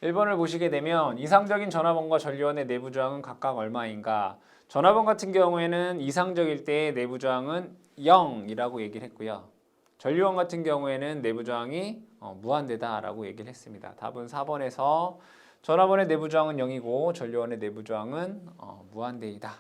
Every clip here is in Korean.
1번을 보시게 되면 이상적인 전화번호와 전류원의 내부 저항은 각각 얼마인가? 전화번 같은 경우에는 이상적일 때 내부 저항은 0이라고 얘기를 했고요. 전류원 같은 경우에는 내부 저항이 무한대다라고 얘기를 했습니다. 답은 4번에서 전화번의 내부 저항은 0이고 전류원의 내부 저항은 무한대이다.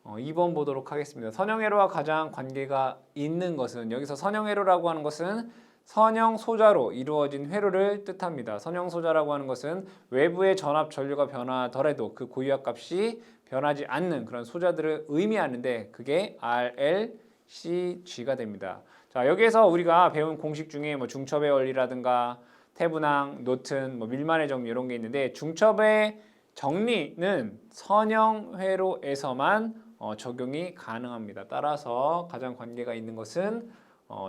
2번 보도록 하겠습니다. 선형회로와 가장 관계가 있는 것은, 여기서 선형회로라고 하는 것은 선형 소자로 이루어진 회로를 뜻합니다. 선형 소자라고 하는 것은 외부의 전압 전류가 변하더라도 그 고유압 값이 변하지 않는 그런 소자들을 의미하는데 그게 RLCG가 됩니다. 자, 여기에서 우리가 배운 공식 중에 뭐 중첩의 원리라든가 태분항, 노튼, 뭐 밀만의 정리 이런 게 있는데 중첩의 정리는 선형 회로에서만 적용이 가능합니다. 따라서 가장 관계가 있는 것은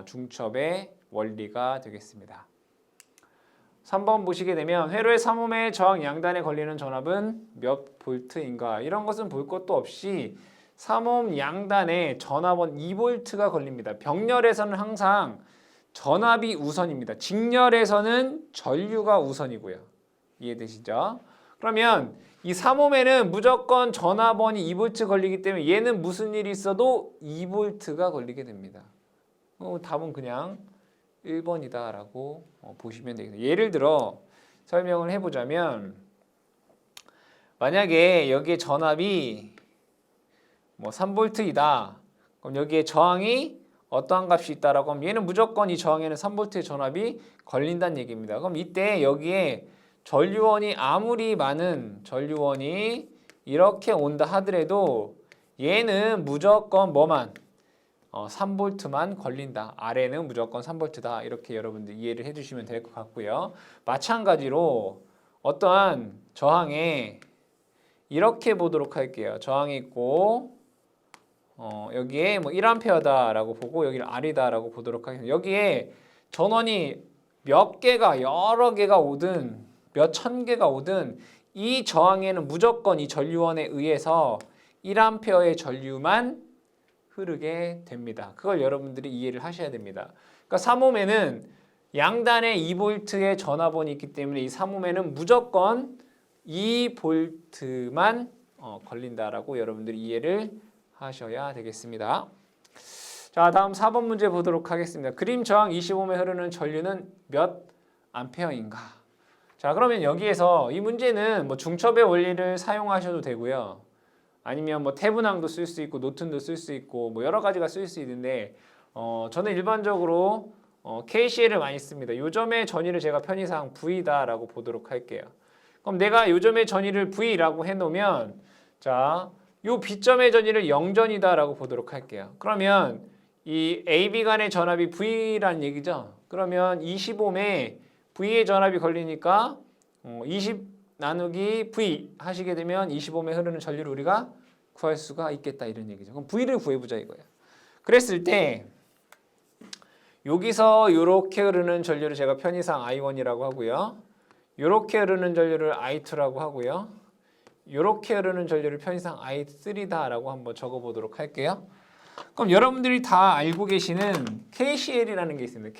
중첩의 원리가 되겠습니다. 3번 보시게 되면 회로의 3옴의 저항 양단에 걸리는 전압은 몇 볼트인가? 이런 것은 볼 것도 없이 3옴 양단에 전압은 2볼트가 걸립니다. 병렬에서는 항상 전압이 우선입니다. 직렬에서는 전류가 우선이고요. 이해되시죠? 그러면 이 3옴에는 무조건 전압원이 2볼트 걸리기 때문에 얘는 무슨 일이 있어도 2볼트가 걸리게 됩니다. 답은 그냥 1번이다 라고 보시면 되겠습니다. 예를 들어 설명을 해보자면 만약에 여기에 전압이 뭐 3볼트이다. 그럼 여기에 저항이 어떠한 값이 있다라고 하면 얘는 무조건 이 저항에는 3볼트의 전압이 걸린다는 얘기입니다. 그럼 이때 여기에 전류원이 아무리 많은 전류원이 이렇게 온다 하더라도 얘는 무조건 뭐만 3볼트만 걸린다. 아래는 무조건 3볼트다. 이렇게 여러분들 이해를 해주시면 될 것 같고요. 마찬가지로 어떠한 저항에 이렇게 보도록 할게요. 저항이 있고 여기에 뭐 1A다라고 보고 여기를 R이다라고 보도록 하겠습니다. 여기에 전원이 몇 개가 여러 개가 오든 몇 천 개가 오든 이 저항에는 무조건 이 전류원에 의해서 1A의 전류만 흐르게 됩니다. 그걸 여러분들이 이해를 하셔야 됩니다. 그러니까 3옴에는 양단에 2볼트의 전압원이 있기 때문에 이 3옴에는 무조건 2볼트만 걸린다라고 여러분들이 이해를 하셔야 되겠습니다. 자, 다음 4번 문제 보도록 하겠습니다. 그림 저항 25옴에 흐르는 전류는 몇 암페어인가? 자, 그러면 여기에서 이 문제는 뭐 중첩의 원리를 사용하셔도 되고요. 아니면 뭐 태분항도 쓸 수 있고 노튼도 쓸 수 있고 뭐 여러 가지가 쓸 수 있는데 저는 일반적으로 KCL을 많이 씁니다. 요점의 전위를 제가 편의상 V다라고 보도록 할게요. 그럼 내가 요점의 전위를 V라고 해놓으면 자, 요 B점의 전위를 0전이다라고 보도록 할게요. 그러면 이 AB 간의 전압이 V라는 얘기죠. 그러면 20옴에 V의 전압이 걸리니까 20 나누기 V 하시게 되면 25옴에 흐르는 전류를 우리가 구할 수가 있겠다 이런 얘기죠. 그럼 V를 구해보자 이거예요. 그랬을 때 여기서 이렇게 흐르는 전류를 제가 편의상 I1이라고 하고요. 이렇게 흐르는 전류를 I2라고 하고요. 이렇게 흐르는 전류를 편의상 I3다라고 한번 적어보도록 할게요. 그럼 여러분들이 다 알고 계시는 KCL이라는 게 있습니다.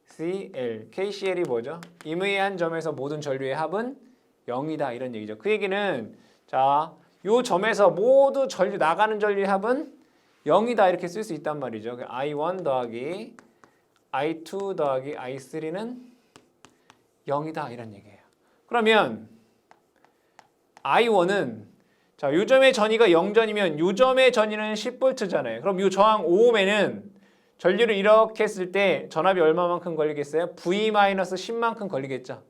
KCL. KCL이 뭐죠? 임의한 점에서 모든 전류의 합은 0이다 이런 얘기죠. 그 얘기는 자, 요 점에서 모두 전류 나가는 전류의 합은 0이다 이렇게 쓸 수 있단 말이죠. I1 더하기 I2 더하기 I3는 0이다 이런 얘기예요. 그러면 I1은 자, 요 점의 전위가 0전이면 요 점의 전위는 10V잖아요. 그럼 요 저항 5옴에는 전류를 이렇게 했을 때 전압이 얼마만큼 걸리겠어요? V-10만큼 걸리겠죠.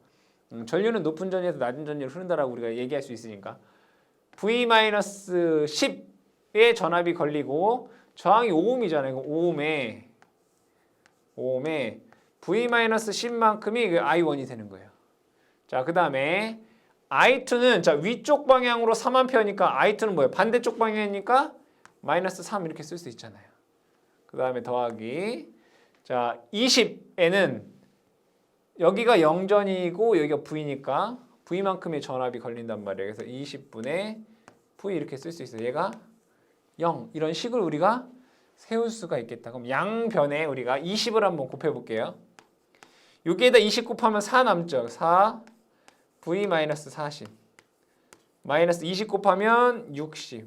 전류는 높은 전위에서 낮은 전위로 흐른다라고 우리가 얘기할 수 있으니까 V-10의 전압이 걸리고 저항이 5옴이잖아요. 5옴에 V-10만큼이 I1이 되는 거예요. 자, 그 다음에 I2는 자 위쪽 방향으로 3A니까 I2는 뭐예요? 반대쪽 방향이니까 마이너스 3 이렇게 쓸 수 있잖아요. 그 다음에 더하기 자 20에는 여기가 0전이고 여기가 V니까 V만큼의 전압이 걸린단 말이에요. 그래서 20분의 V 이렇게 쓸 수 있어요. 얘가 0 이런 식으로 우리가 세울 수가 있겠다. 그럼 양변에 우리가 20을 한번 곱해 볼게요. 여기에다 20 곱하면 4 남죠. 4 V 마이너스 40 마이너스 20 곱하면 60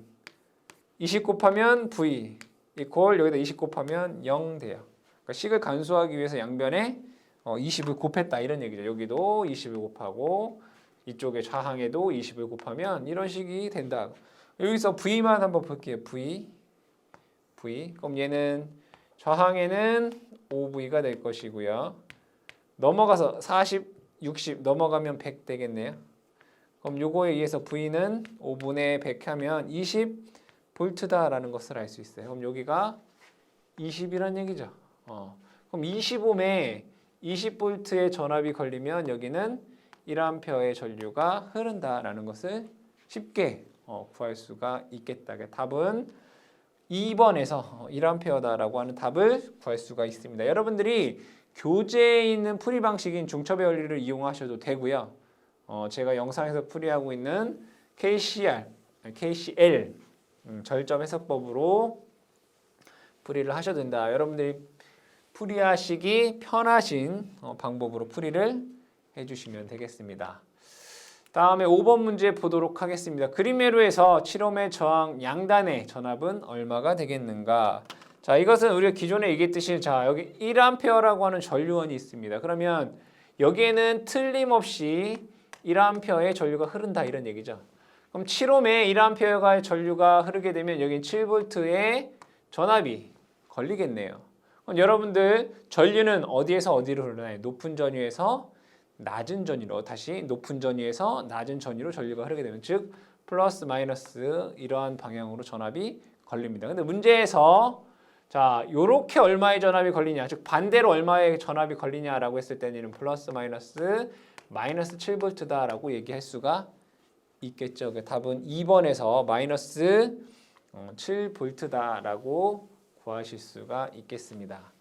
20 곱하면 V 이퀄 여기다 20 곱하면 0 돼요. 그러니까 식을 간수하기 위해서 양변에 20을 곱했다 이런 얘기죠. 여기도 20을 곱하고 이쪽에 좌항에도 20을 곱하면 이런 식이 된다. 여기서 V만 한번 볼게요. V 그럼 얘는 좌항에는 5V가 될 것이고요. 넘어가서 40, 60 넘어가면 100 되겠네요. 그럼 요거에 의해서 V는 5분의 100 하면 20V다라는 것을 알 수 있어요. 그럼 여기가 20이란 얘기죠. 그럼 25매 20V의 전압이 걸리면 여기는 1A의 전류가 흐른다라는 것을 쉽게 구할 수가 있겠다. 답은 2번에서 1A다라고 하는 답을 구할 수가 있습니다. 여러분들이 교재에 있는 풀이 방식인 중첩의 원리를 이용하셔도 되고요. 제가 영상에서 풀이하고 있는 KCL 절점 해석법으로 풀이를 하셔도 된다. 여러분들이 풀이하시기 편하신 방법으로 풀이를 해주시면 되겠습니다. 다음에 5번 문제 보도록 하겠습니다. 그림회로에서 7옴의 저항 양단의 전압은 얼마가 되겠는가? 자, 이것은 우리가 기존에 얘기했듯이 자, 여기 1A라고 하는 전류원이 있습니다. 그러면 여기에는 틀림없이 1A의 전류가 흐른다 이런 얘기죠. 그럼 7옴에 1A의 전류가 흐르게 되면 여기 7V의 전압이 걸리겠네요. 그럼 여러분들 전류는 어디에서 어디로 흐르나요? 높은 전유에서 낮은 전유로 다시 높은 전유에서 낮은 전유로 전류가 흐르게 되면 즉 플러스 마이너스 이러한 방향으로 전압이 걸립니다. 근데 문제에서 자 요렇게 얼마의 전압이 걸리냐 즉 반대로 얼마의 전압이 걸리냐라고 했을 때는 플러스 마이너스 7V다라고 얘기할 수가 있겠죠. 답은 2번에서 마이너스 7V다라고 구하실 수가 있겠습니다.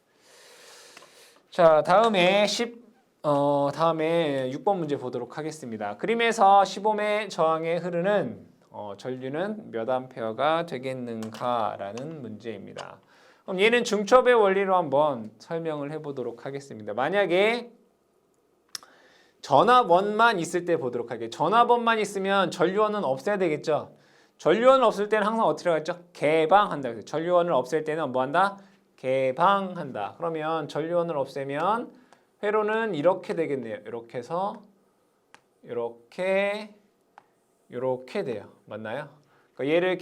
자 다음에 6번 문제 보도록 하겠습니다. 그림에서 15매 저항에 흐르는 전류는 몇 암페어가 되겠는가라는 문제입니다. 그럼 얘는 중첩의 원리로 한번 설명을 해보도록 하겠습니다. 만약에 전압원만 있을 때 보도록 할게요. 전압원만 있으면 전류원은 없애야 되겠죠. 전류원을 없을 때는 항상 어떻게 하겠죠? 개방한다. 전류원을 없앨 때는 뭐 한다? 개방한다. 그러면 전류원을 없애면 회로는 이렇게 되겠네요. 이렇게 해서 이렇게 돼요. 맞나요? 그러니까 얘를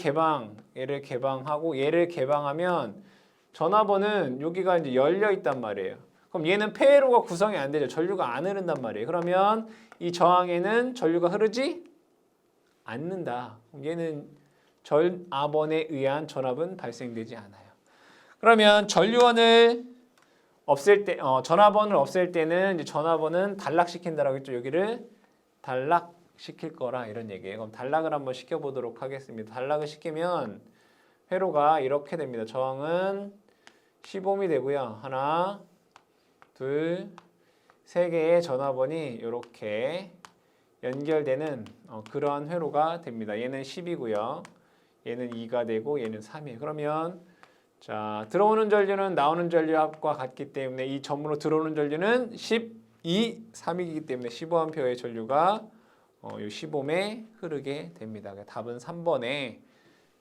개방하고 얘를 개방하면 전압원은 여기가 이제 열려 있단 말이에요. 그럼 얘는 폐회로가 구성이 안 되죠. 전류가 안 흐른단 말이에요. 그러면 이 저항에는 전류가 흐르지 않는다. 얘는 전압원에 의한 전압은 발생되지 않아요. 그러면 전류원을 없앨 때, 전압원을 없앨 때는 이제 전압원은 단락시킨다라고 했죠. 여기를 단락시킬 거라 이런 얘기예요. 그럼 단락을 한번 시켜보도록 하겠습니다. 단락을 시키면 회로가 이렇게 됩니다. 저항은 10옴이 되고요. 하나, 둘, 세 개의 전압원이 이렇게 연결되는 그러한 회로가 됩니다. 얘는 10이고요. 얘는 2가 되고 얘는 3이에요. 그러면 자 들어오는 전류는 나오는 전류합과 같기 때문에 이 점으로 들어오는 전류는 12, 3이기 때문에 15A의 전류가 이 15옴에 흐르게 됩니다. 답은 3번에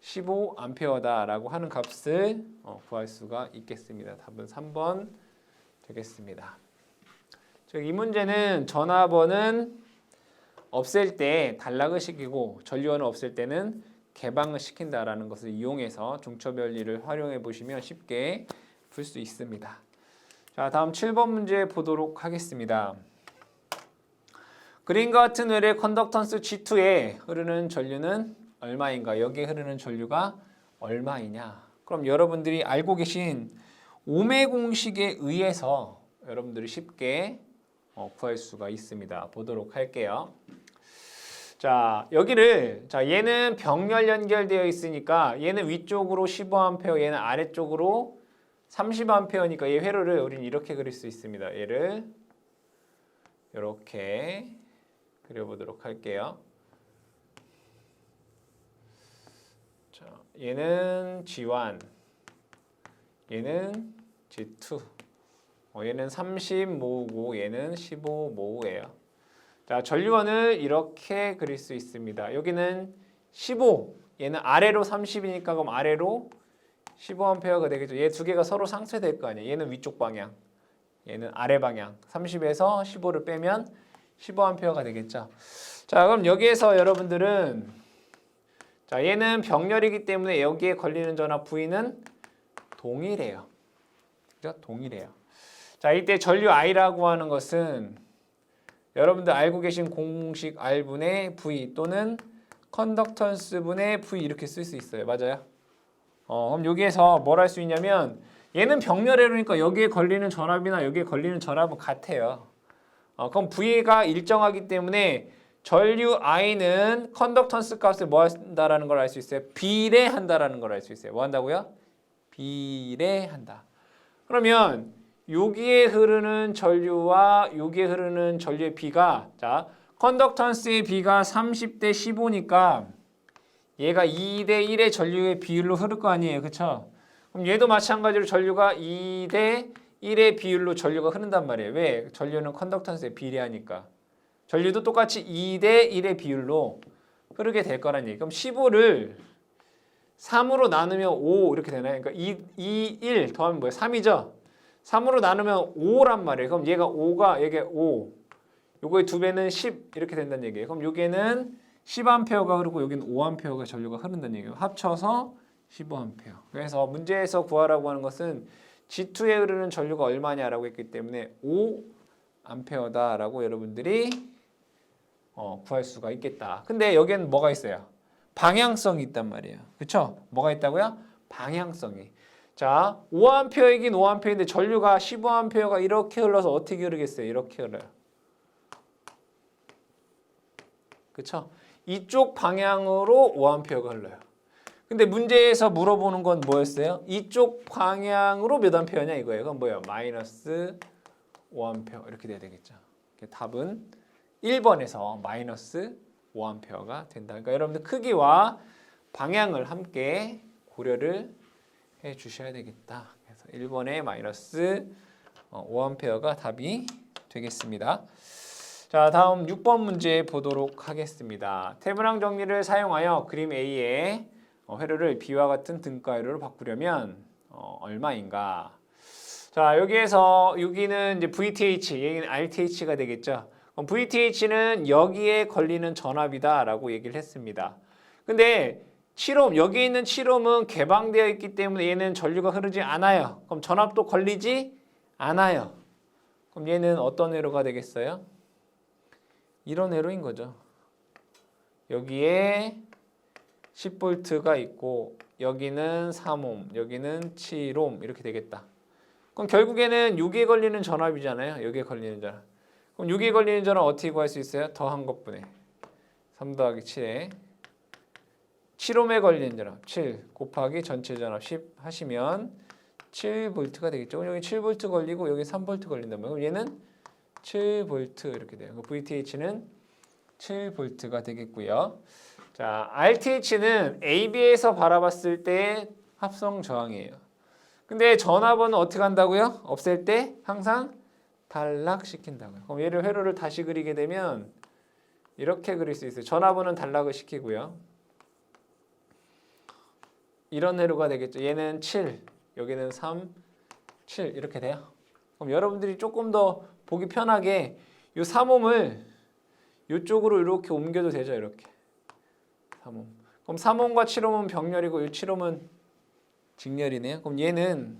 15A다라고 하는 값을 구할 수가 있겠습니다. 답은 3번 되겠습니다. 즉 이 문제는 전압원은 없앨 때 단락을 시키고 전류원을 없앨 때는 개방을 시킨다라는 것을 이용해서 중첩 원리를 활용해 보시면 쉽게 풀 수 있습니다. 자, 다음 7번 문제 보도록 하겠습니다. 그림과 같은 웰의 컨덕턴스 G2에 흐르는 전류는 얼마인가? 여기에 흐르는 전류가 얼마이냐? 그럼 여러분들이 알고 계신 오메 공식에 의해서 여러분들이 쉽게 구할 수가 있습니다. 보도록 할게요. 자, 여기를 얘는 병렬 연결되어 있으니까 얘는 위쪽으로 15A, 얘는 아래쪽으로 30A니까 얘 회로를 우리는 이렇게 그릴 수 있습니다. 얘를 이렇게 그려보도록 할게요. 자, 얘는 G1, 얘는 G2, 얘는 30모우고 얘는 15모우예요. 자, 전류원을 이렇게 그릴 수 있습니다. 여기는 15, 얘는 아래로 30이니까 그럼 아래로 15A가 되겠죠. 얘 두 개가 서로 상쇄될 거 아니에요. 얘는 위쪽 방향, 얘는 아래 방향. 30에서 15를 빼면 15A가 되겠죠. 자, 그럼 여기에서 여러분들은 자, 얘는 병렬이기 때문에 여기에 걸리는 전압 V는 동일해요. 그죠? 동일해요. 자, 이때 전류 I라고 하는 것은 여러분들 알고 계신 공식 R분의 V 또는 컨덕턴스분의 V 이렇게 쓸 수 있어요. 맞아요? 그럼 여기에서 뭘 할 수 있냐면 얘는 병렬회로니까 여기에 걸리는 전압이나 여기에 걸리는 전압은 같아요. 그럼 V가 일정하기 때문에 전류 I는 컨덕턴스 값을 뭐 한다라는 걸 알 수 있어요? 비례한다라는 걸 알 수 있어요. 뭐 한다고요? 비례한다. 그러면 여기에 흐르는 전류와 여기에 흐르는 전류의 B가 자, 컨덕턴스의 B가 30대 15니까 얘가 2대 1의 전류의 비율로 흐를 거 아니에요. 그쵸? 그럼 얘도 마찬가지로 전류가 2대 1의 비율로 전류가 흐른단 말이에요. 왜? 전류는 컨덕턴스에 비례하니까. 전류도 똑같이 2대 1의 비율로 흐르게 될 거란 얘기. 그럼 15를 3으로 나누면 5 이렇게 되나요? 그러니까 1 더하면 뭐예요? 3이죠? 3으로 나누면 5란 말이에요. 그럼 얘가 5가 여기 5. 요거의 2배는 10 이렇게 된다는 얘기예요. 그럼 여기에는 10A가 흐르고 여기는 5A가 전류가 흐른다는 얘기예요. 합쳐서 15A. 그래서 문제에서 구하라고 하는 것은 G2에 흐르는 전류가 얼마냐라고 했기 때문에 5A다라고 여러분들이 구할 수가 있겠다. 근데 여기에는 뭐가 있어요? 방향성이 있단 말이에요. 그렇죠? 뭐가 있다고요? 방향성이. 자, 5A이긴 5A인데 전류가 15A가 이렇게 흘러서 어떻게 흐르겠어요? 이렇게 흘러요. 그렇죠? 이쪽 방향으로 5A가 흘러요. 근데 문제에서 물어보는 건 뭐였어요? 이쪽 방향으로 몇 암페어냐 이거예요. 그럼 뭐예요? 마이너스 5A 이렇게 돼야 되겠죠. 답은 1번에서 마이너스 5A가 된다. 그러니까 여러분들 크기와 방향을 함께 고려를 해 주셔야 되겠다. 그래서 1번에 마이너스 5A가 답이 되겠습니다. 자, 다음 6번 문제 보도록 하겠습니다. 태분항 정리를 사용하여 그림 A의 회로를 B와 같은 등가 회로로 바꾸려면 얼마인가? 자, 여기에서 여기는 이제 VTH, 여기는 RTH가 되겠죠. 그럼 VTH는 여기에 걸리는 전압이다라고 얘기를 했습니다. 근데 7옴, 여기 있는 7옴은 개방되어 있기 때문에 얘는 전류가 흐르지 않아요. 그럼 전압도 걸리지 않아요. 그럼 얘는 어떤 회로가 되겠어요? 이런 회로인 거죠. 여기에 10V가 있고 여기는 3옴, 여기는 7옴 이렇게 되겠다. 그럼 결국에는 여기에 걸리는 전압이잖아요. 여기에 걸리는 전압. 그럼 여기에 걸리는 전압 어떻게 구할 수 있어요? 더한 것분에 3 더하기 7에 7옴에 걸리는 전압 7 곱하기 전체 전압 10 하시면 7V가 되겠죠. 여기 7V 걸리고 여기 3V 걸린다면 그럼 얘는 7V 이렇게 돼요. VTH는 7V가 되겠고요. 자, RTH는 AB에서 바라봤을 때 합성 저항이에요. 근데 전압은 어떻게 한다고요? 없앨 때 항상 단락시킨다고요. 그럼 얘를 회로를 다시 그리게 되면 이렇게 그릴 수 있어요. 전압은 단락을 시키고요. 이런 회로가 되겠죠. 얘는 7, 여기는 3, 7 이렇게 돼요. 그럼 여러분들이 조금 더 보기 편하게 이 3옴을 이쪽으로 이렇게 옮겨도 되죠. 이렇게 3옴. 그럼 3옴과 7옴은 병렬이고 이 7옴은 직렬이네요. 그럼 얘는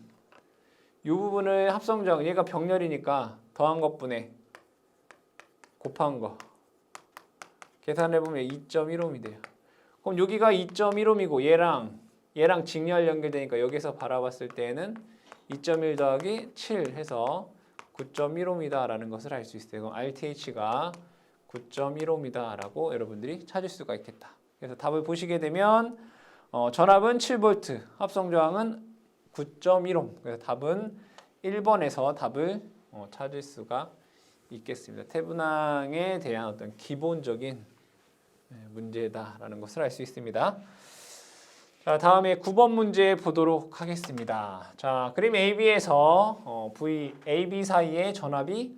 이 부분을 합성저항, 얘가 병렬이니까 더한 것분에 곱한 거 계산해보면 2.1옴이 돼요. 그럼 여기가 2.1옴이고 얘랑 직렬 연결되니까 여기서 바라봤을 때는 2.1 더하기 7 해서 9.1옴이다 라는 것을 알 수 있어요. 그럼 RTH가 9.1옴이다 라고 여러분들이 찾을 수가 있겠다. 그래서 답을 보시게 되면 전압은 7V, 합성저항은 9.1옴. 그래서 답은 1번에서 답을 찾을 수가 있겠습니다. 태분항에 대한 어떤 기본적인 문제다라는 것을 알 수 있습니다. 자, 다음에 9번 문제 보도록 하겠습니다. 자, 그림 AB에서 AB 사이의 전압이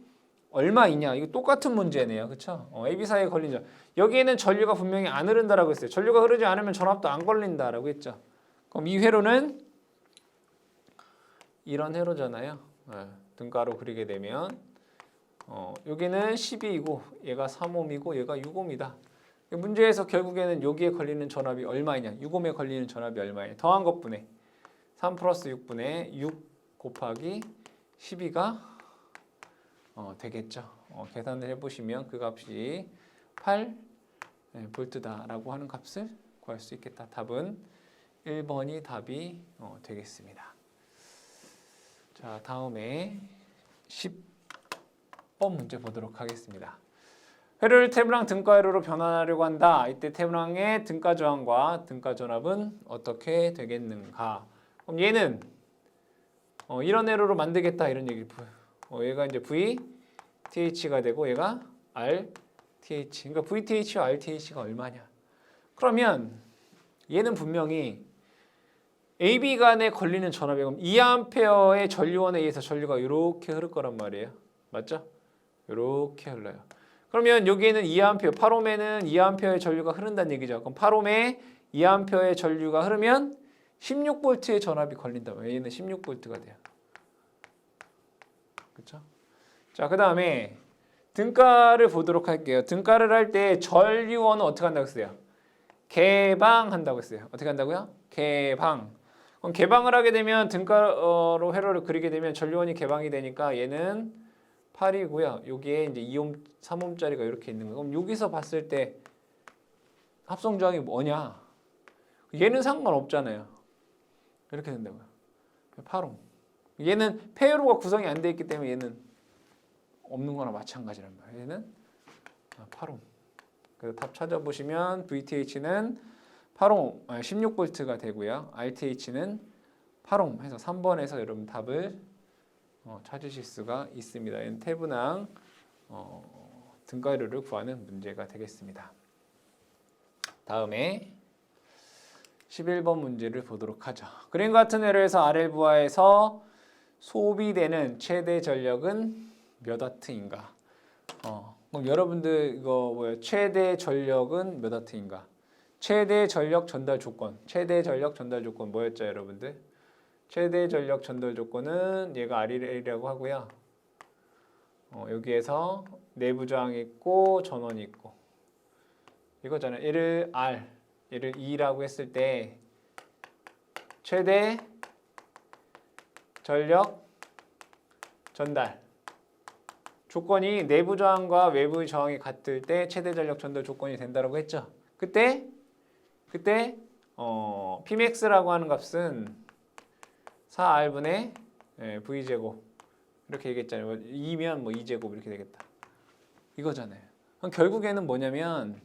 얼마이냐? 이거 똑같은 문제네요. 그쵸? AB 사이에 걸린 전. 여기에는 전류가 분명히 안 흐른다라고 했어요. 전류가 흐르지 않으면 전압도 안 걸린다라고 했죠. 그럼 이 회로는 이런 회로잖아요. 등가로 그리게 되면 여기는 12이고 얘가 3옴이고 얘가 6옴이다. 문제에서 결국에는 여기에 걸리는 전압이 얼마이냐? 6옴에 걸리는 전압이 얼마이냐? 더한 것분의 3 플러스 6분의 6 곱하기 12가 되겠죠. 계산을 해보시면 그 값이 8 볼트다라고 하는 값을 구할 수 있겠다. 답은 1번이 답이 되겠습니다. 자, 다음에 10번 문제 보도록 하겠습니다. 회로를 태블랑 등가 회로로 변환하려고 한다. 이때 태블랑의 등가 저항과 등가 전압은 어떻게 되겠는가? 그럼 얘는 이런 회로로 만들겠다 이런 얘기를 얘가 이제 VTH가 되고 얘가 RTH. 그러니까 VTH와 RTH가 얼마냐? 그러면 얘는 분명히 AB 간에 걸리는 전압이 그럼 2A의 전류원에 의해서 전류가 이렇게 흐를 거란 말이에요. 맞죠? 이렇게 흘러요. 그러면 여기에는 2A, 8옴에는 2A의 전류가 흐른다는 얘기죠. 그럼 8옴에 2A의 전류가 흐르면 16V의 전압이 걸린다면 얘는 16V가 돼요. 그렇죠? 자, 그다음에 등가를 보도록 할게요. 등가를 할 때 전류원은 어떻게 한다고 했어요? 개방한다고 했어요. 어떻게 한다고요? 개방. 그럼 개방을 하게 되면 등가로 회로를 그리게 되면 전류원이 개방이 되니까 얘는 8이고요. 여기에 이제 2옴, 3옴짜리가 이렇게 있는 거예요. 그럼 여기서 봤을 때 합성 저항이 뭐냐? 얘는 상관없잖아요. 이렇게 된다고요. 8옴. 얘는 폐회로가 구성이 안 돼 있기 때문에 얘는 없는 거나 마찬가지란 말이에요. 얘는 8옴. 그래서 답 찾아보시면 VTH는 8옴, 16V가 되고요. RTH는 8옴 해서 3번에서 여러분 답을 찾으실 수가 있습니다. 얘는 태분항 등가율을 구하는 문제가 되겠습니다. 다음에 11번 문제를 보도록 하죠. 그림과 같은 회로에서 RL 부하에서 소비되는 최대 전력은 몇 와트인가? 그럼 여러분들 이거 뭐예요? 최대 전력은 몇 와트인가? 최대 전력 전달 조건. 최대 전력 전달 조건 뭐였죠, 여러분들? 최대 전력 전달 조건은 얘가 RL이라고 하고요. 여기에서 내부 저항이 있고 전원이 있고 이거잖아요. 얘를 R, 얘를 E라고 했을 때 최대 전력 전달 조건이 내부 저항과 외부 저항이 같을 때 최대 전력 전달 조건이 된다고 했죠. 그때 Pmax라고 하는 값은 4R분의 V제곱 이렇게 얘기했잖아요. 2면 뭐 2제곱 이렇게 되겠다. 이거잖아요. 그럼 결국에는 뭐냐면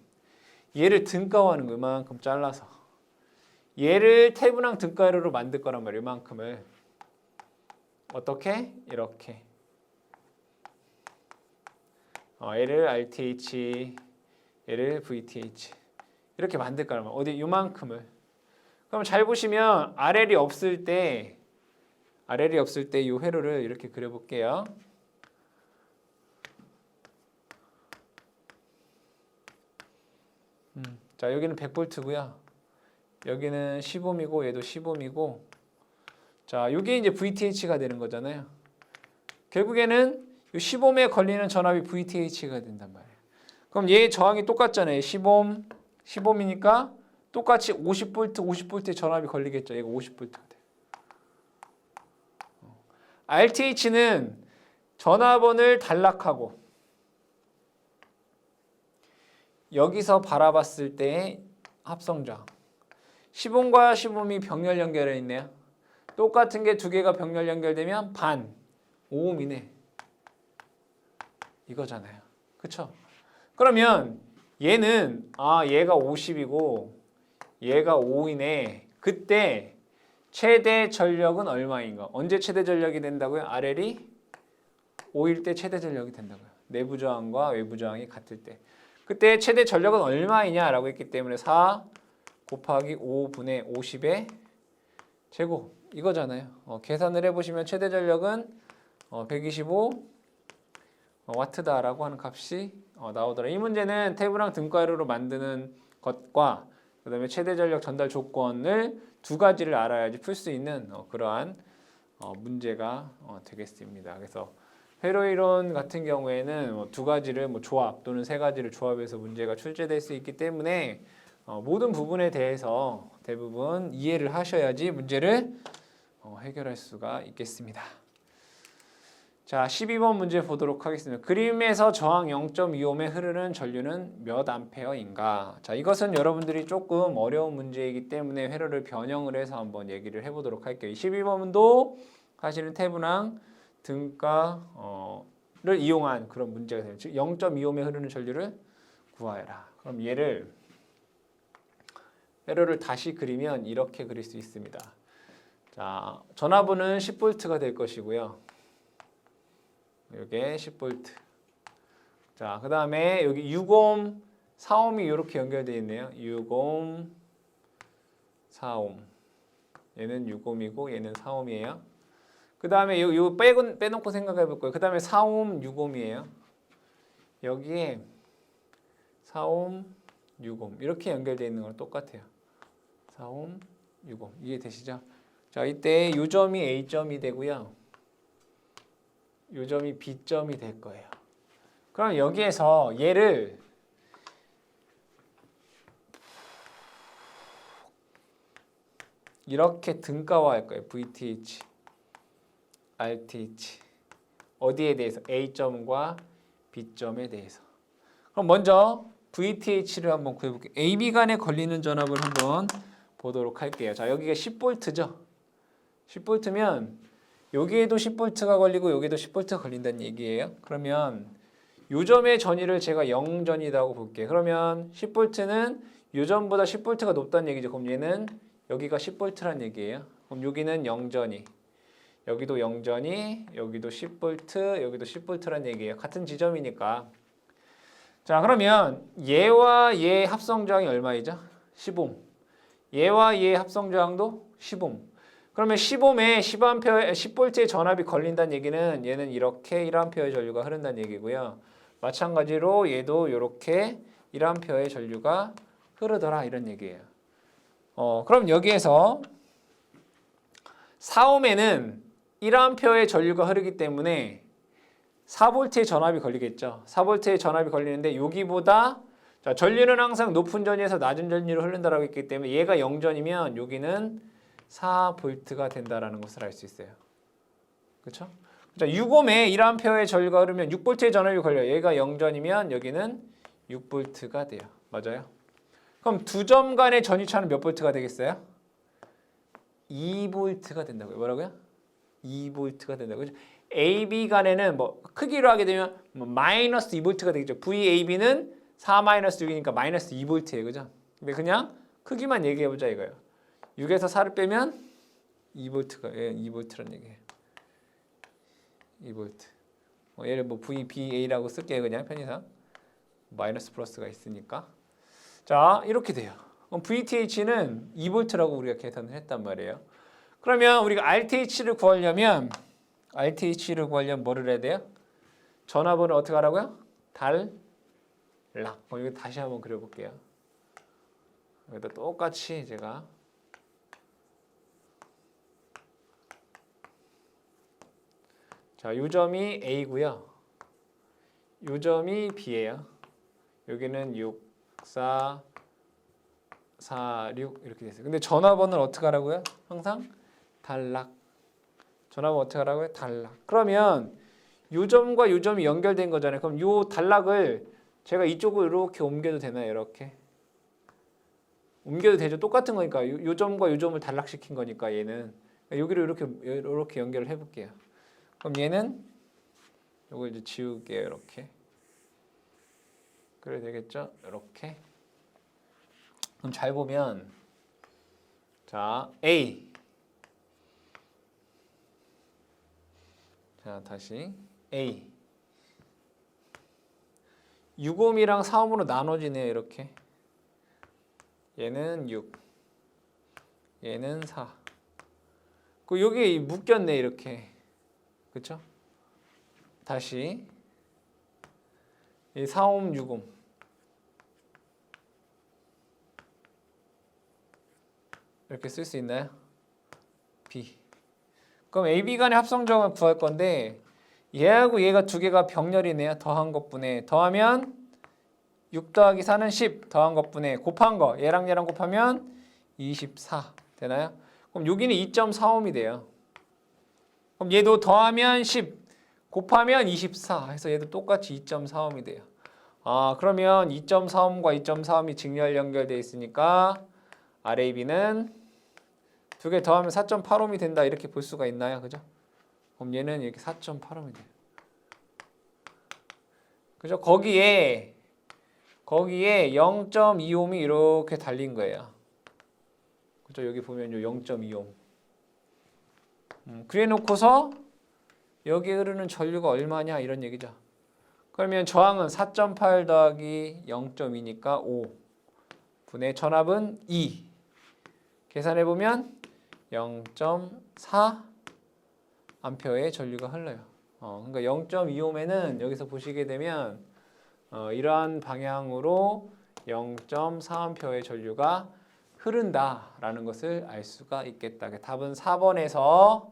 얘를 등가화하는 거 이만큼 잘라서 얘를 태분항 등가회로로 만들 거란 말이에요. 이만큼을 어떻게? 이렇게 얘를 RTH, 얘를 VTH 이렇게 만들 거란 말이에요. 어디? 이만큼을. 그럼 잘 보시면 RL이 없을 때 이 회로를 이렇게 그려볼게요. 자, 여기는 100V고요. 여기는 10옴이고 얘도 10옴이고 자, 이게 이제 VTH가 되는 거잖아요. 결국에는 이 10옴에 걸리는 전압이 VTH가 된단 말이에요. 그럼 얘 저항이 똑같잖아요. 10옴이니까 똑같이 50V 전압이 걸리겠죠. 얘가 50V가 돼요. RTH는 전압원을 단락하고 여기서 바라봤을 때 합성저항 10옴과 10옴이 병렬 연결해 있네요. 똑같은 게 두 개가 병렬 연결되면 반 5옴이네 이거잖아요. 그쵸? 그러면 얘는 얘가 50이고 얘가 5이네. 그때 최대 전력은 얼마인가? 언제 최대 전력이 된다고요? RL이 5일 때 최대 전력이 된다고요. 내부 저항과 외부 저항이 같을 때. 그때 최대 전력은 얼마이냐라고 했기 때문에 4 곱하기 5분의 50의 제곱 이거잖아요. 계산을 해보시면 최대 전력은 125 와트다라고 하는 값이 나오더라. 이 문제는 태브랑 등가루로 만드는 것과 그다음에 최대 전력 전달 조건을 두 가지를 알아야지 풀 수 있는 그러한 문제가 되겠습니다. 그래서 회로 이론 같은 경우에는 두 가지를 조합 또는 세 가지를 조합해서 문제가 출제될 수 있기 때문에 모든 부분에 대해서 대부분 이해를 하셔야지 문제를 해결할 수가 있겠습니다. 자, 12번 문제 보도록 하겠습니다. 그림에서 저항 0.25에 흐르는 전류는 몇 암페어인가? 자, 이것은 여러분들이 조금 어려운 문제이기 때문에 회로를 변형을 해서 한번 얘기를 해보도록 할게요. 12번도 사실은 태분항 등가를 이용한 그런 문제가 됩니다. 즉 0.25에 흐르는 전류를 구하여라. 그럼 얘를 회로를 다시 그리면 이렇게 그릴 수 있습니다. 자, 전압은 10V가 될 것이고요. 이게 10V. 자, 그 다음에 여기 6옴, 4옴이 이렇게 연결되어 있네요. 6옴, 4옴. 얘는 6옴이고 얘는 4옴이에요. 그 다음에 요 빼놓고 생각해 볼 거예요. 그 다음에 4옴, 6옴이에요. 여기에 4옴, 6옴 이렇게 연결되어 있는 거랑 똑같아요. 4옴, 6옴 이해되시죠? 자, 이때 이 점이 A점이 되고요. 이 점이 B점이 될 거예요. 그럼 여기에서 얘를 이렇게 등가화할 거예요. VTH, RTH 어디에 대해서? A점과 B점에 대해서. 그럼 먼저 VTH를 한번 구해볼게요. AB 간에 걸리는 전압을 한번 보도록 할게요. 자, 여기가 10V죠. 10V면 여기에도 10V가 걸리고 여기에도 10V가 걸린다는 얘기예요. 그러면 요 점의 전위를 제가 0전이라고 볼게요. 그러면 10V는 요 점보다 10V가 높다는 얘기죠. 그럼 얘는 여기가 10V란 얘기예요. 그럼 여기는 0전이, 여기도 0전이, 여기도 10V, 여기도 10V란 얘기예요. 같은 지점이니까. 자, 그러면 얘와 얘 합성 저항이 얼마이죠? 10옴. 얘와 얘 합성 저항도 10옴. 그러면 10옴에 10A, 10V의 전압이 걸린다는 얘기는 얘는 이렇게 1A의 전류가 흐른다는 얘기고요. 마찬가지로 얘도 이렇게 1A의 전류가 흐르더라 이런 얘기예요. 그럼 여기에서 4옴에는 1A의 전류가 흐르기 때문에 4V의 전압이 걸리겠죠. 4V의 전압이 걸리는데 여기보다 자, 전류는 항상 높은 전위에서 낮은 전위로 흐른다라고 했기 때문에 얘가 0전이면 여기는 4V가 된다라는 것을 알 수 있어요. 그렇죠? 자, 6옴에 1A의 전류가 흐르면 6V의 전압이 걸려요. 얘가 0전이면 여기는 6V가 돼요. 맞아요? 그럼 두 점 간의 전위차는 몇 V가 되겠어요? 2V가 된다고요. 뭐라고요? 2V가 된다고요. AB 간에는 크기로 하게 되면 마이너스 2V가 되겠죠. VAB는 4-6이니까 마이너스 2V예요. 그죠? 근데 그냥 크기만 얘기해 보자 이거예요. 6에서 4를 빼면 2V가 2V란 얘기예요. 2V. 얘를 VBA라고 쓸게요. 그냥 편의상. 마이너스 플러스가 있으니까. 자, 이렇게 돼요. 그럼 VTH는 2V라고 우리가 계산을 했단 말이에요. 그러면 우리가 RTH를 구하려면 뭐를 해야 돼요? 전압을 어떻게 하라고요? 달락. 이거 다시 한번 그려볼게요. 여기다 똑같이 제가 자, 요 점이 A고요. 요 점이 B예요. 여기는 6, 4, 4, 6 이렇게 됐어요. 근데 전화번호를 어떻게 하라고요? 항상 단락. 전화번호 어떻게 하라고요? 단락. 그러면 요 점과 요 점이 연결된 거잖아요. 그럼 요 단락을 제가 이쪽으로 이렇게 옮겨도 되나요? 이렇게. 옮겨도 되죠. 똑같은 거니까. 요 점과 요 점을 단락시킨 거니까 얘는. 여기를 이렇게 연결을 해볼게요. 그럼 얘는 요거 이제 지울게요. 이렇게. 그래야 되겠죠? 이렇게. 그럼 잘 보면 자, A. 자, 다시 A. 6옴이랑 4옴으로 나눠지네요. 이렇게. 얘는 6. 얘는 4. 그 여기 묶였네. 이렇게. 그렇죠? 다시 이 4옴, 6옴. 이렇게 쓸 수 있나요? B. 그럼 AB 간의 합성점을 구할 건데 얘하고 얘가 두 개가 병렬이네요. 더한 것분에 더하면 6 더하기 4는 10 더한 것분에 곱한 거 얘랑 얘랑 곱하면 24 되나요? 그럼 여기는 2.45이 돼요. 그럼 얘도 더하면 10 곱하면 24 해서 얘도 똑같이 2.45이 돼요. 아 그러면 2.45과 2.45이 직렬 연결되어 있으니까 RAB는 두 개 더하면 4.85이 된다 이렇게 볼 수가 있나요? 그죠? 그럼 얘는 이렇게 4.85이 돼요. 그죠? 거기에 0.25옴이 이렇게 달린 거예요. 그죠? 여기 보면 요 0.25옴. 그래 놓고서 여기 흐르는 전류가 얼마냐 이런 얘기죠. 그러면 저항은 4.8 더하기 0.2니까 5 분의 전압은 2 계산해 보면 0.4 암페어의 전류가 흘러요. 그러니까 0.25옴에는 여기서 보시게 되면 이러한 방향으로 0.4암페어의 전류가 흐른다라는 것을 알 수가 있겠다. 답은 4번에서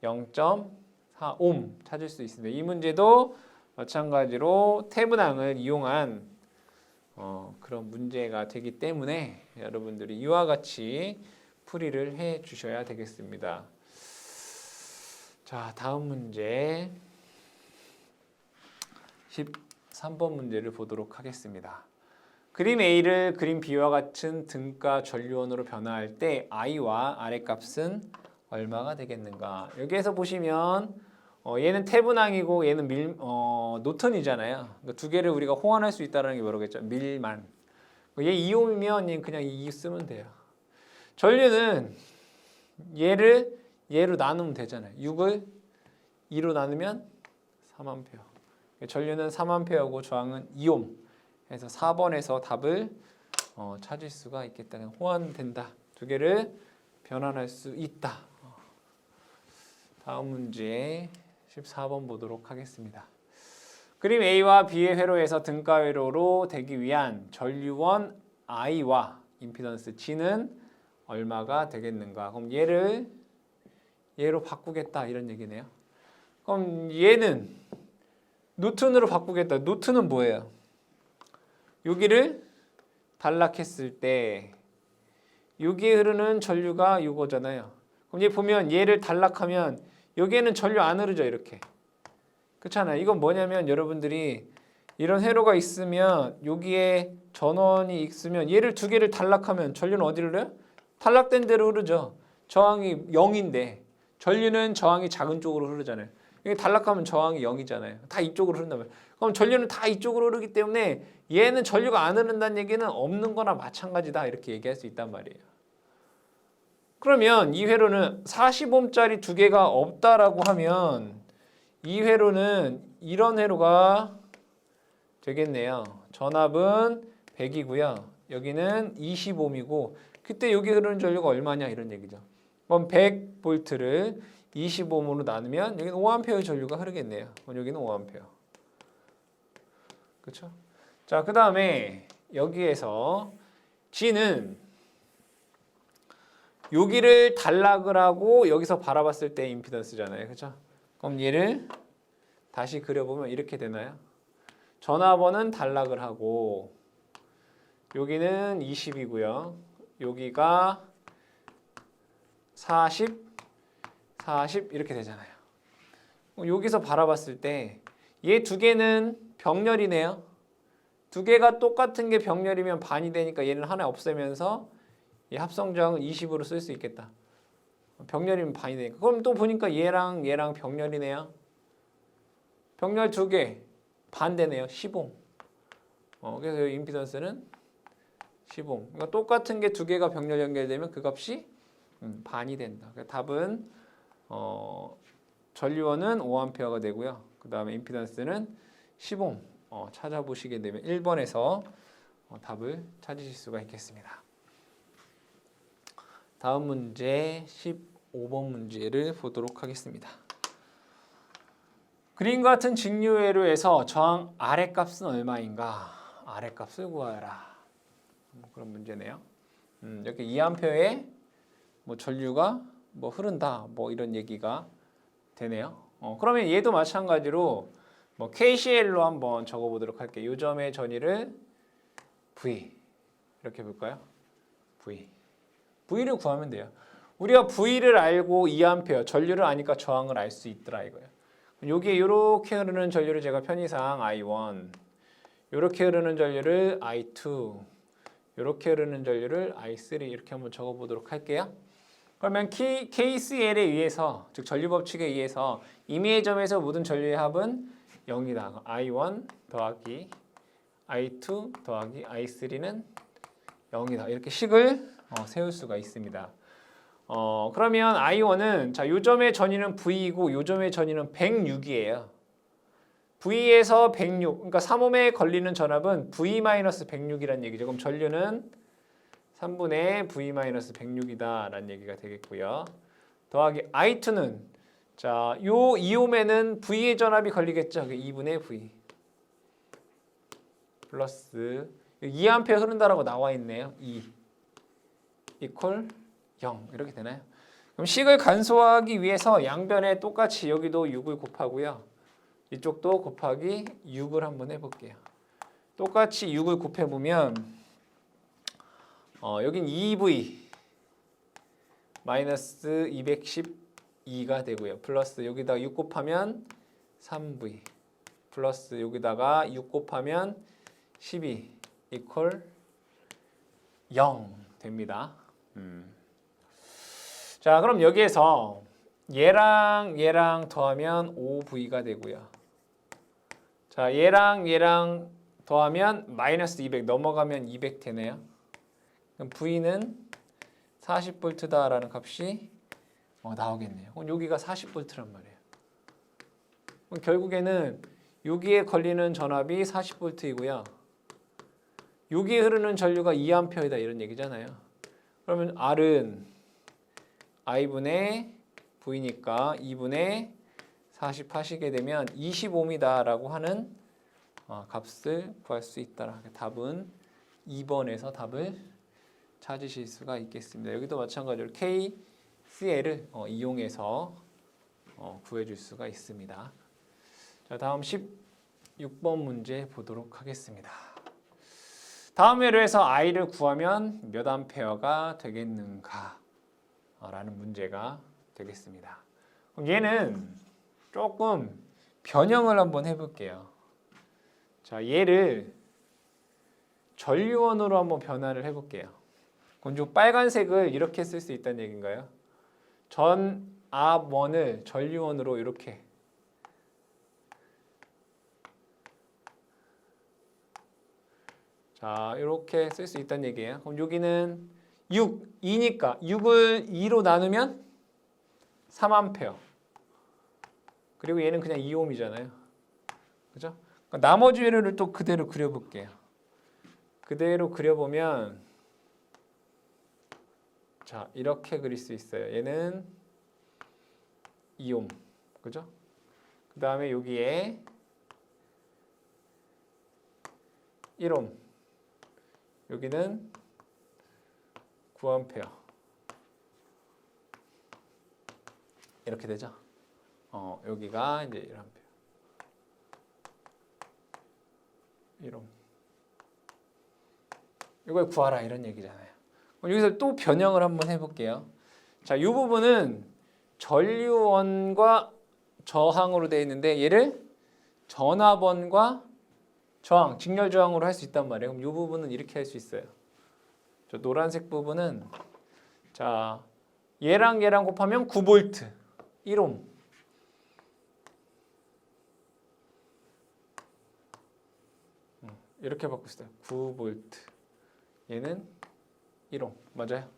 0.4옴 찾을 수 있습니다. 이 문제도 마찬가지로 태분항을 이용한 그런 문제가 되기 때문에 여러분들이 이와 같이 풀이를 해 주셔야 되겠습니다. 자, 다음 문제 13번 문제를 보도록 하겠습니다. 그림 A를 그림 B와 같은 등가 전류원으로 변화할 때 I와 R의 값은 얼마가 되겠는가? 여기에서 보시면 얘는 태분항이고 얘는 노턴이잖아요. 그러니까 두 개를 우리가 호환할 수 있다는 게 뭐라겠죠? 밀만. 얘 2옴이면 그냥 2 쓰면 돼요. 전류는 얘로 나누면 되잖아요. 6을 2로 나누면 3A. 전류는 3A고 저항은 2옴. 해서 4번에서 답을 찾을 수가 있겠다. 호환된다. 두 개를 변환할 수 있다. 다음 문제 14번 보도록 하겠습니다. 그림 A와 B의 회로에서 등가 회로로 되기 위한 전류원 I와 임피던스 G는 얼마가 되겠는가? 그럼 얘로 바꾸겠다 이런 얘기네요. 그럼 얘는 뉴턴으로 바꾸겠다. 뉴턴은 뭐예요? 여기를 단락했을 때 여기에 흐르는 전류가 이거잖아요. 그럼 얘 보면 얘를 단락하면 여기에는 전류 안 흐르죠 이렇게. 그렇잖아요. 이건 뭐냐면 여러분들이 이런 회로가 있으면 여기에 전원이 있으면 얘를 두 개를 단락하면 전류는 어디로 흐려요? 단락된 대로 흐르죠. 저항이 0인데 전류는 저항이 작은 쪽으로 흐르잖아요. 이게 단락하면 저항이 0이잖아요. 다 이쪽으로 흐른단 말이에요. 그럼 전류는 다 이쪽으로 흐르기 때문에 얘는 전류가 안 흐른다는 얘기는 없는 거나 마찬가지다 이렇게 얘기할 수 있단 말이에요. 그러면 이 회로는 40옴짜리 두 개가 없다라고 하면 이 회로는 이런 회로가 되겠네요. 전압은 100이고요. 여기는 20옴이고 그때 여기 흐르는 전류가 얼마냐 이런 얘기죠. 그럼 100볼트를 25옴으로 나누면 여기는 5A의 전류가 흐르겠네요. 그럼 여기는 5A. 그렇죠? 자, 그 다음에 여기에서 G는 여기를 단락을 하고 여기서 바라봤을 때 임피던스잖아요. 그렇죠? 그럼 얘를 다시 그려보면 이렇게 되나요? 전화번은 단락을 하고 여기는 20이고요. 여기가 40 이렇게 되잖아요. 여기서 바라봤을 때 얘 두 개는 병렬이네요. 두 개가 똑같은 게 병렬이면 반이 되니까 얘는 하나 없애면서 이 합성저항을 20으로 쓸 수 있겠다. 병렬이면 반이 되니까. 그럼 또 보니까 얘랑 병렬이네요. 병렬 두 개 반대네요. 10옴. 그래서 임피던스는 10옴. 그러니까 똑같은 게 두 개가 병렬 연결되면 그 값이 반이 된다. 그러니까 답은 전류원은 5A가 되고요. 그 다음에 임피던스는 10옴. 찾아보시게 되면 1번에서 답을 찾으실 수가 있겠습니다. 다음 문제 15번 문제를 보도록 하겠습니다. 그림과 같은 직류회로에서 저항 아래값은 얼마인가? 아래값을 구하라. 그런 문제네요. 이렇게 2A의 뭐 전류가 뭐 흐른다, 뭐 이런 얘기가 되네요. 그러면 얘도 마찬가지로 뭐 KCL로 한번 적어보도록 할게요. 요 점의 전위를 V 이렇게 볼까요? V를 구하면 돼요. 우리가 V를 알고 2A 전류를 아니까 저항을 알 수 있더라 이거예요. 여기에 이렇게 흐르는 전류를 제가 편의상 I1, 이렇게 흐르는 전류를 I2, 이렇게 흐르는 전류를 I3 이렇게 한번 적어보도록 할게요. 그러면 KCL에 의해서, 즉 전류 법칙에 의해서 임의의 점에서 모든 전류의 합은 0이다. I1 더하기 I2 더하기 I3는 0이다. 이렇게 식을 세울 수가 있습니다. 그러면 I1은 자, 요 점의 전위는 V이고 요 점의 전위는 106이에요. V에서 106, 그러니까 3옴에 걸리는 전압은 V-106이라는 얘기죠. 그럼 전류는 3분의 V-106이다 라는 얘기가 되겠고요. 더하기 I2는 자, 요 2옴에는 V의 전압이 걸리겠죠. 2분의 V 플러스 2A 흐른다라고 나와 있네요. 2 이퀄 0 이렇게 되나요? 그럼 식을 간소화하기 위해서 양변에 똑같이 여기도 6을 곱하고요. 이쪽도 곱하기 6을 한번 해볼게요. 똑같이 6을 곱해보면 여긴 2V 마이너스 212가 되고요. 플러스 여기다가 6 곱하면 3V 플러스 여기다가 6 곱하면 12 이퀄 0 됩니다. 자, 그럼 여기에서 얘랑 더하면 5V가 되고요. 자, 얘랑 더하면 마이너스 200 넘어가면 200 되네요. 그럼 V는 40V다라는 값이 나오겠네요. 그럼 여기가 40V란 말이에요. 그럼 결국에는 여기에 걸리는 전압이 40V이고요. 여기에 흐르는 전류가 2A이다 이런 얘기잖아요. 그러면 R은 I분의 V니까 2분의 40 하시게 되면 25m라고 하는 값을 구할 수 있다. 답은 2번에서 답을 찾으실 수가 있겠습니다. 여기도 마찬가지로 KCL을 이용해서 구해줄 수가 있습니다. 자, 다음 16번 문제 보도록 하겠습니다. 다음 회로에서 I를 구하면 몇 암페어가 되겠는가? 라는 문제가 되겠습니다. 그럼 얘는 조금 변형을 한번 해볼게요. 자, 얘를 전류원으로 한번 변화를 해볼게요. 그럼 이 빨간색을 이렇게 쓸 수 있다는 얘기인가요? 전압원을 전류원으로 이렇게 자, 이렇게 쓸 수 있다는 얘기예요. 그럼 여기는 6, 2니까 6을 2로 나누면 3A. 그리고 얘는 그냥 2옴이잖아요. 그죠? 그러니까 나머지 회로를 또 그대로 그려볼게요. 그대로 그려보면 자, 이렇게 그릴 수 있어요. 얘는 2옴. 그죠? 그 다음에 여기에 1옴. 여기는 9A. 이렇게 되죠? 여기가 이제 1A. 1옴. 이걸 구하라 이런 얘기잖아요. 그럼 여기서 또 변형을 한번 해볼게요. 자, 이 부분은 전류원과 저항으로 되어 있는데 얘를 전압원과 저항, 직렬 저항으로 할 수 있단 말이에요. 그럼 이 부분은 이렇게 할 수 있어요. 저 노란색 부분은 자, 얘랑 곱하면 9V 1옴. 이렇게 바꿀 수 있어요. 9V. 얘는 1옴. 맞아요?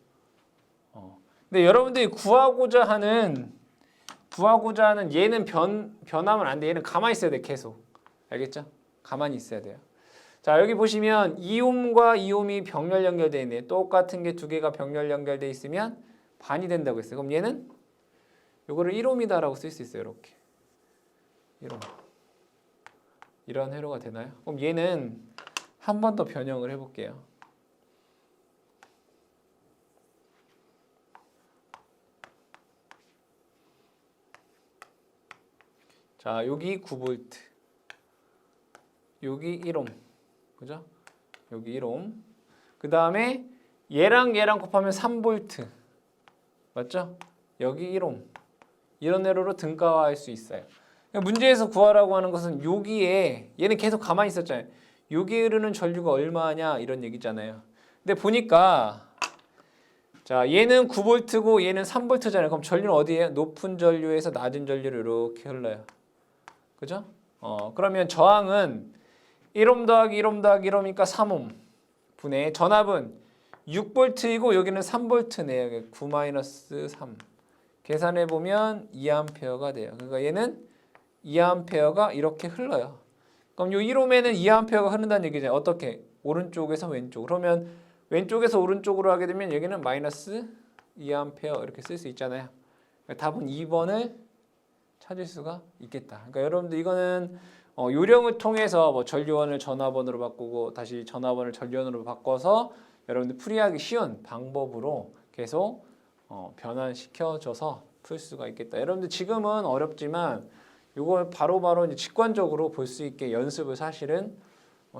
근데 여러분들이 구하고자 하는 얘는 변하면 안 돼. 얘는 가만히 있어야 돼. 계속. 알겠죠? 가만히 있어야 돼요. 자, 여기 보시면 2옴과 2옴이 병렬 연결되어 있네. 똑같은 게 두 개가 병렬 연결되어 있으면 반이 된다고 했어요. 그럼 얘는 요거를 1옴이다라고 쓸 수 있어요. 이렇게. 1옴. 이런 회로가 되나요? 그럼 얘는 한 번 더 변형을 해볼게요. 자, 여기 9V, 여기 1옴, 그죠? 여기 1옴. 그 다음에 얘랑 곱하면 3V, 맞죠? 여기 1옴. 이런 회로로 등가화할 수 있어요. 문제에서 구하라고 하는 것은 여기에 얘는 계속 가만히 있었잖아요. 여기에 흐르는 전류가 얼마냐 이런 얘기잖아요. 근데 보니까 자, 얘는 9V고 얘는 3V잖아요. 그럼 전류는 어디에요? 높은 전류에서 낮은 전류로 이렇게 흘러요. 그죠? 그러면 저항은 1옴 더하기 1옴 더하기 1옴이니까 3옴 분의 전압은 6V이고 여기는 3V네요. 9-3. 계산해 보면 2A가 돼요. 그러니까 얘는 2A가 이렇게 흘러요. 그럼 이 1옴에는 2A가 흐른다는 얘기잖아요. 어떻게? 오른쪽에서 왼쪽. 그러면 왼쪽에서 오른쪽으로 하게 되면 여기는 마이너스 2A 이렇게 쓸 수 있잖아요. 그러니까 답은 2번을 찾을 수가 있겠다. 그러니까 여러분들 이거는 요령을 통해서 뭐 전류원을 전화번으로 바꾸고 다시 전화번을 전류원으로 바꿔서 여러분들 풀이하기 쉬운 방법으로 계속 변환시켜줘서 풀 수가 있겠다. 여러분들 지금은 어렵지만 이걸 바로바로 이제 직관적으로 볼 수 있게 연습을 사실은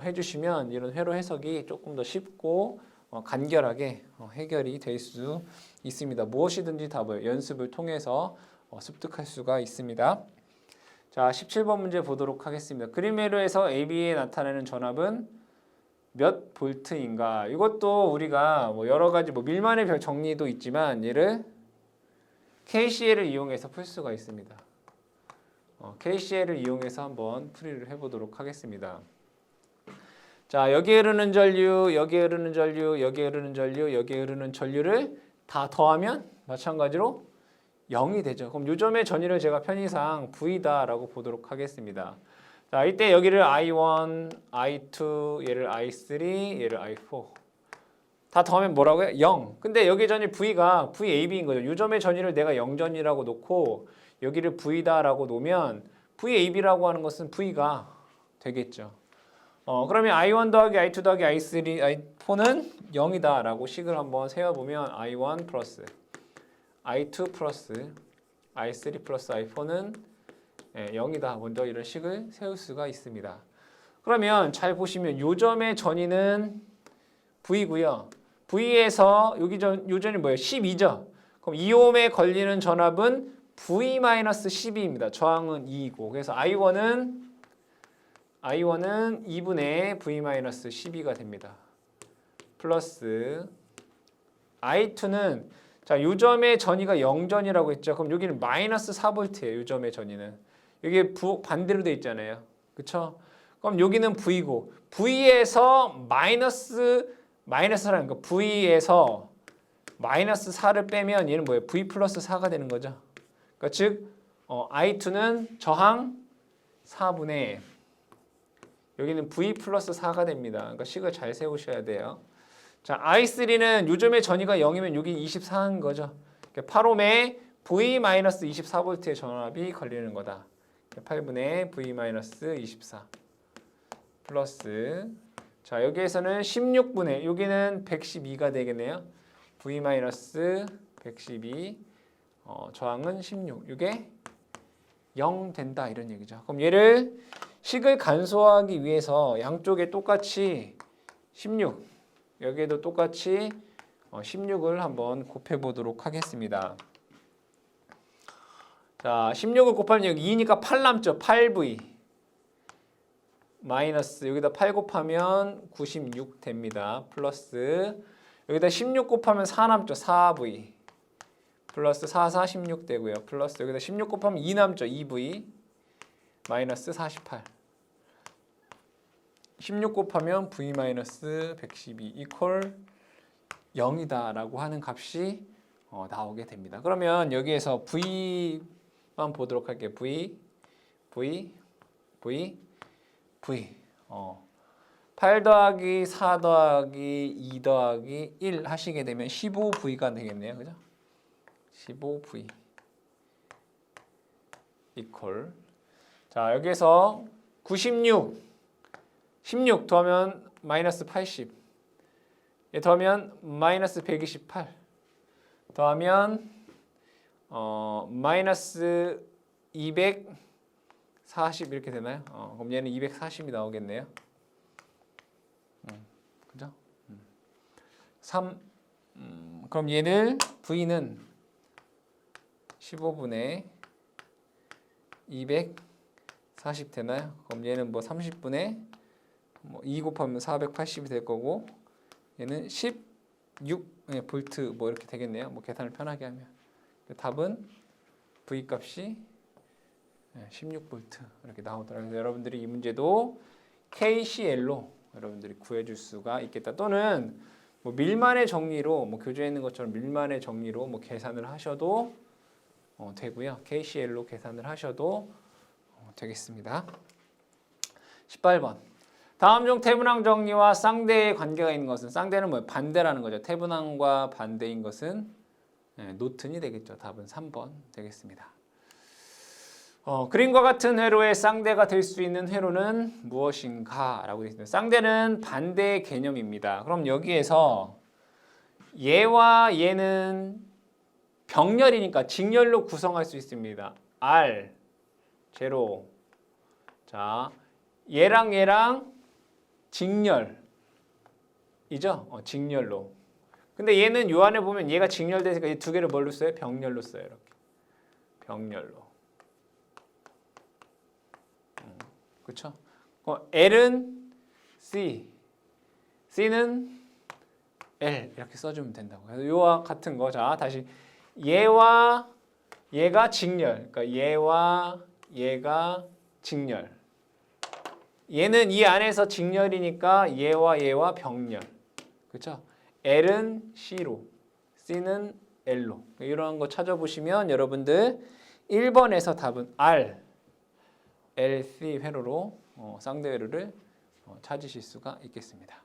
해주시면 이런 회로 해석이 조금 더 쉽고 간결하게 해결이 될 수 있습니다. 무엇이든지 답을 연습을 통해서 습득할 수가 있습니다. 자, 17번 문제 보도록 하겠습니다. 그림 회로에서 AB에 나타내는 전압은 몇 볼트인가? 이것도 우리가 뭐 여러 가지 뭐 밀만의 별 정리도 있지만 얘를 KCL을 이용해서 풀 수가 있습니다. KCL을 이용해서 한번 풀이를 해보도록 하겠습니다. 자, 여기에 흐르는 전류, 여기에 흐르는 전류, 여기에 흐르는 전류, 여기에 흐르는 전류를 다 더하면 마찬가지로 0이 되죠. 그럼 요점의 전위를 제가 편의상 V다라고 보도록 하겠습니다. 자, 이때 여기를 I1, I2, 얘를 I3, 얘를 I4 다 더하면 뭐라고요? 0. 근데 여기 전위 V가 VAB인 거죠. 요점의 전위를 내가 0전이라고 놓고 여기를 V다라고 놓으면 VAB라고 하는 것은 V가 되겠죠. 그러면 I1 더하기 I2 더하기 I3, I4는 0이다라고 식을 한번 세워보면 I1 플러스 I2 플러스 I3 플러스 I4는 0이다. 먼저 이런 식을 세울 수가 있습니다. 그러면 잘 보시면 요점의 전위는 V고요. V에서 요점이 뭐예요? 12죠. 그럼 2옴에 걸리는 전압은 V-12입니다. 저항은 2이고. 그래서 I1은 2분의 V-12가 됩니다. 플러스 I2는 자, 요점의 전위가 0전이라고 했죠. 그럼 여기는 마이너스 4V예요. 요점의 전위는. 여기 반대로 돼 있잖아요. 그렇죠? 그럼 여기는 V고 V에서 마이너스라는 거. V에서 마이너스 4를 빼면 얘는 뭐예요? V 플러스 4가 되는 거죠. 그러니까 즉 I2는 저항 4분의 여기는 V 플러스 4가 됩니다. 그러니까 식을 잘 세우셔야 돼요. 자, I3는 요점의 전위가 0이면 여기 24인 거죠. 8옴에 V-24V의 전압이 걸리는 거다. 8분의 V-24 플러스 자, 여기에서는 16분의 여기는 112가 되겠네요. V-112 저항은 16. 이게 0 된다 이런 얘기죠. 그럼 얘를 식을 간소화하기 위해서 양쪽에 똑같이 16 여기에도 똑같이 16을 한번 곱해 보도록 하겠습니다. 자, 16을 곱하면 여기 2니까 8 남죠. 8V 마이너스 여기다 8 곱하면 96 됩니다. 플러스 여기다 16 곱하면 4 남죠. 4V 플러스 4, 16 되고요. 플러스 여기다 16 곱하면 2 남죠. 2V 마이너스 48 16 곱하면 V-112 이퀄 0이다 라고 하는 값이 나오게 됩니다. 그러면 여기에서 V만 보도록 할게요. V 8 더하기 4 더하기 2 더하기 1 하시게 되면 15V가 되겠네요. 그죠? 15V 이퀄 자, 여기에서 96, 16 더하면 마이너스 80, 더하면 마이너스 128, 더하면 마이너스 240 이렇게 되나요? 그럼 얘는 240이 나오겠네요. 그죠? 3 그럼 얘를 V는 15분의 240 되나요? 그럼 얘는 뭐 30분의 2 곱하면 480이 될 거고 얘는 16 볼트 뭐 이렇게 되겠네요. 뭐 계산을 편하게 하면 답은 V 값이 16볼트 이렇게 나오더라고요. 여러분들이 이 문제도 KCL로 여러분들이 구해줄 수가 있겠다. 또는 뭐 밀만의 정리로 뭐 교재에 있는 것처럼 밀만의 정리로 뭐 계산을 하셔도 되고요. KCL로 계산을 하셔도 되겠습니다. 18번. 다음 중 태분항 정리와 쌍대의 관계가 있는 것은 쌍대는 뭐예요? 반대라는 거죠. 태분항과 반대인 것은 노튼이 되겠죠. 답은 3번 되겠습니다. 그림과 같은 회로의 쌍대가 될 수 있는 회로는 무엇인가? 라고 되어 있습니다. 쌍대는 반대의 개념입니다. 그럼 여기에서 얘와 얘는 병렬이니까 직렬로 구성할 수 있습니다. R, 제로. 자, 얘랑 얘랑 직렬이죠? 직렬로. 근데 얘는 요 안에 보면 얘가 직렬되니까 이 두 개를 뭘로 써요? 병렬로 써요. 이렇게. 병렬로. 그렇죠? L은 C, C는 L 이렇게 써주면 된다고. 그래서 요와 같은 거. 자, 다시 얘와 얘가 직렬. 그러니까 얘와 얘가 직렬. 얘는 이 안에서 직렬이니까 얘와 얘와 병렬. 그렇죠? L은 C로, C는 L로. 이런 거 찾아보시면 여러분들 1번에서 답은 R, LC 회로로 쌍대 회로를 찾으실 수가 있겠습니다.